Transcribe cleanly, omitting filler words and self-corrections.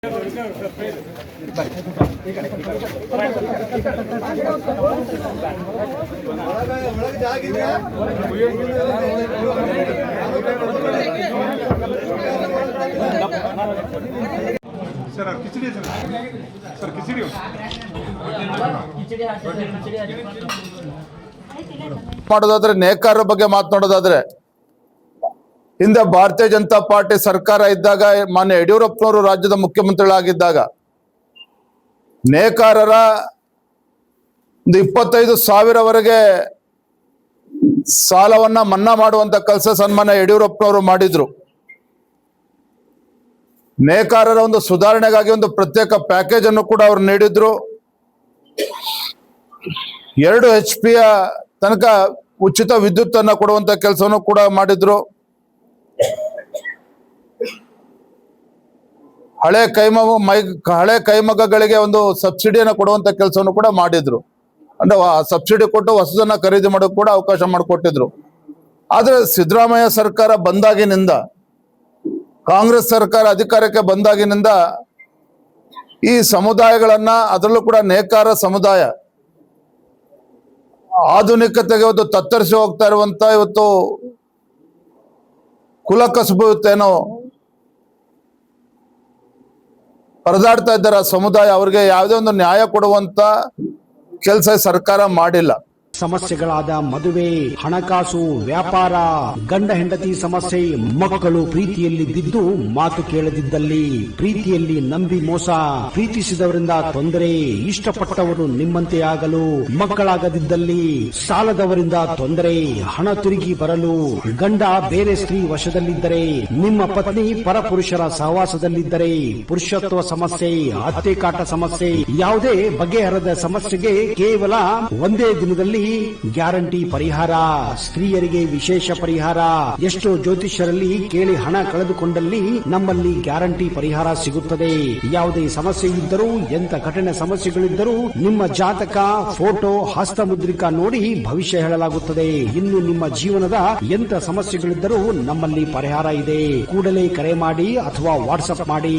Sir खिचड़ी sir खिचड़ी ಮಾಡೋದಾದ್ರೆ ನೇಕಾರರ ಬಗ್ಗೆ ಮಾತನಾಡೋದಾದ್ರೆ ಹಿಂದೆ ಭಾರತೀಯ ಜನತಾ ಪಾರ್ಟಿ ಸರ್ಕಾರ ಇದ್ದಾಗ ಮಾನ್ಯ ಯಡಿಯೂರಪ್ಪನವರು ರಾಜ್ಯದ ಮುಖ್ಯಮಂತ್ರಿಗಳಾಗಿದ್ದಾಗ ನೇಕಾರರ 25,000ವರೆಗೆ ಸಾಲವನ್ನ ಮನ್ನಾ ಮಾಡುವಂತ ಕೆಲಸ ಸನ್ಮಾನ್ಯ ಯಡಿಯೂರಪ್ಪನವರು ಮಾಡಿದ್ರು. ನೇಕಾರರ ಒಂದು ಸುಧಾರಣೆಗಾಗಿ ಒಂದು ಪ್ರತ್ಯೇಕ ಪ್ಯಾಕೇಜ್ ಅನ್ನು ಕೂಡ ಅವರು ನೀಡಿದ್ರು. 2 HP ತನಕ ಉಚಿತ ವಿದ್ಯುತ್ ಅನ್ನು ಕೊಡುವಂತ ಕೆಲಸವನ್ನು ಕೂಡ ಮಾಡಿದ್ರು. ಹಳೆ ಕೈಮಗ್ಗಗಳಿಗೆ ಒಂದು ಸಬ್ಸಿಡಿಯನ್ನು ಕೊಡುವಂತ ಕೆಲಸವನ್ನು ಕೂಡ ಮಾಡಿದ್ರು. ಅಂದ್ರೆ ಸಬ್ಸಿಡಿ ಕೊಟ್ಟು ಹೊಸದನ್ನ ಖರೀದಿ ಮಾಡೋಕೆ ಕೂಡ ಅವಕಾಶ ಮಾಡಿಕೊಟ್ಟಿದ್ರು. ಆದ್ರೆ ಸಿದ್ದರಾಮಯ್ಯ ಸರ್ಕಾರ ಬಂದಾಗಿನಿಂದ, ಕಾಂಗ್ರೆಸ್ ಸರ್ಕಾರ ಅಧಿಕಾರಕ್ಕೆ ಬಂದಾಗಿನಿಂದ ಈ ಸಮುದಾಯಗಳನ್ನ, ಅದರಲ್ಲೂ ಕೂಡ ನೇಕಾರ ಸಮುದಾಯ ಆಧುನಿಕತೆಗೆ ಒಂದು ತತ್ತರಿಸಿ ಹೋಗ್ತಾ ಇರುವಂತ ಇವತ್ತು ಕುಲಕಸಬುತ್ತೇನೋ ಪರದಾಡ್ತಾ ಇದ್ದಾರೆ ಸಮುದಾಯ. ಅವ್ರಿಗೆ ಯಾವುದೇ ಒಂದು ನ್ಯಾಯ ಕೊಡುವಂತ ಕೆಲಸ ಸರ್ಕಾರ ಮಾಡಿಲ್ಲ. ಸಮಸ್ಯೆಗಳಾದ ಮದುವೆ, ಹಣಕಾಸು, ವ್ಯಾಪಾರ, ಗಂಡ ಹೆಂಡತಿ ಸಮಸ್ಯೆ, ಮಕ್ಕಳು ಪ್ರೀತಿಯಲ್ಲಿ ಬಿದ್ದು ಮಾತು ಕೇಳದಿದ್ದಲ್ಲಿ, ಪ್ರೀತಿಯಲ್ಲಿ ನಂಬಿ ಮೋಸ, ಪ್ರೀತಿಸಿದವರಿಂದ ತೊಂದರೆ, ಇಷ್ಟಪಟ್ಟವರು ನಿಮ್ಮಂತೆ ಆಗಲು ಮಕ್ಕಳಾಗದಿದ್ದಲ್ಲಿ, ಸಾಲದವರಿಂದ ತೊಂದರೆ, ಹಣ ತಿರುಗಿ ಬರಲು, ಗಂಡ ಬೇರೆ ಸ್ತ್ರೀ ವಶದಲ್ಲಿದ್ದರೆ, ನಿಮ್ಮ ಪತ್ನಿ ಪರಪುರುಷರ ಸಹವಾಸದಲ್ಲಿದ್ದರೆ, ಪುರುಷತ್ವ ಸಮಸ್ಯೆ, ಅತ್ತೆ ಕಾಟ ಸಮಸ್ಯೆ, ಯಾವುದೇ ಬಗೆಹರದ ಸಮಸ್ಯೆಗೆ ಕೇವಲ ಒಂದೇ ದಿನದಲ್ಲಿ ಗ್ಯಾರಂಟಿ ಪರಿಹಾರ. ಸ್ತ್ರೀಯರಿಗೆ ವಿಶೇಷ ಪರಿಹಾರ. ಎಷ್ಟೋ ಜ್ಯೋತಿಷ್ಯರಲ್ಲಿ ಕೇಳಿ ಹಣ ಕಳೆದುಕೊಂಡಲ್ಲಿ ನಮ್ಮಲ್ಲಿ ಗ್ಯಾರಂಟಿ ಪರಿಹಾರ ಸಿಗುತ್ತದೆ. ಯಾವುದೇ ಸಮಸ್ಯೆ ಇದ್ದರೂ, ಎಂತ ಕಠಿಣ ಸಮಸ್ಯೆಗಳಿದ್ದರೂ ನಿಮ್ಮ ಜಾತಕ, ಫೋಟೋ, ಹಸ್ತಮುದ್ರಿಕಾ ನೋಡಿ ಭವಿಷ್ಯ ಹೇಳಲಾಗುತ್ತದೆ. ಇನ್ನು ನಿಮ್ಮ ಜೀವನದ ಎಂತ ಸಮಸ್ಯೆಗಳಿದ್ದರೂ ನಮ್ಮಲ್ಲಿ ಪರಿಹಾರ ಇದೆ. ಕೂಡಲೇ ಕರೆ ಮಾಡಿ ಅಥವಾ ವಾಟ್ಸ್ಆಪ್ ಮಾಡಿ.